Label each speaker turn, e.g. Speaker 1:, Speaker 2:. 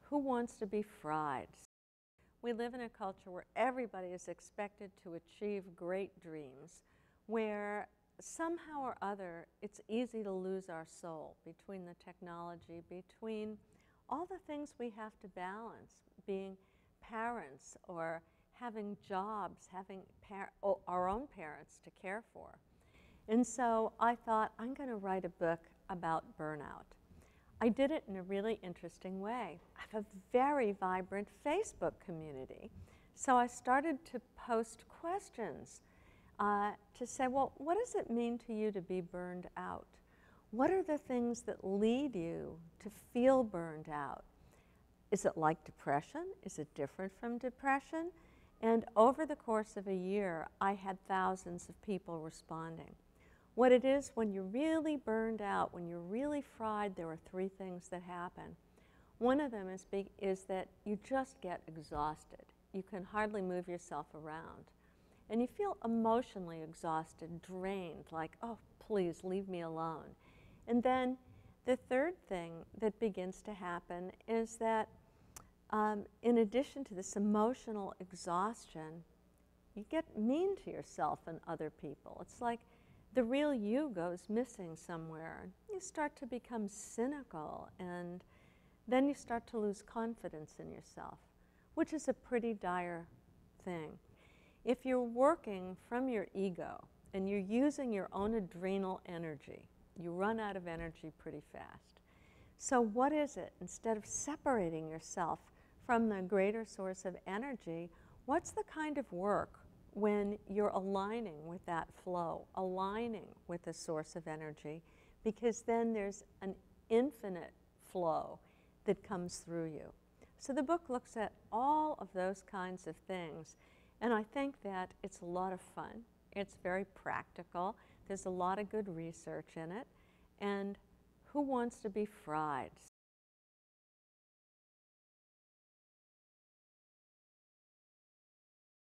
Speaker 1: Who wants to be fried? We live in a culture where everybody is expected to achieve great dreams, where somehow or other it's easy to lose our soul between the technology, between all the things we have to balance, being parents or having jobs, having our own parents to care for. And so I thought, I'm going to write a book about burnout. I did it in a really interesting way. I have a very vibrant Facebook community. So I started to post questions to say, well, what does it mean to you to be burned out? What are the things that lead you to feel burned out? Is it like depression? Is it different from depression? And over the course of a year, I had thousands of people responding. What it is when you're really burned out, when you're really fried, there are three things that happen. One of them is that you just get exhausted. You can hardly move yourself around. And you feel emotionally exhausted, drained, like, oh, please leave me alone. And then the third thing that begins to happen is that in addition to this emotional exhaustion, you get mean to yourself and other people. It's like the real you goes missing somewhere. You start to become cynical, and then you start to lose confidence in yourself, which is a pretty dire thing. If you're working from your ego and you're using your own adrenal energy, you run out of energy pretty fast. So what is it? Instead of separating yourself from the greater source of energy, what's the kind of work when you're aligning with that flow, aligning with the source of energy, because then there's an infinite flow that comes through you. So the book looks at all of those kinds of things, and I think that it's a lot of fun. It's very practical. There's a lot of good research in it, and who wants to be fried?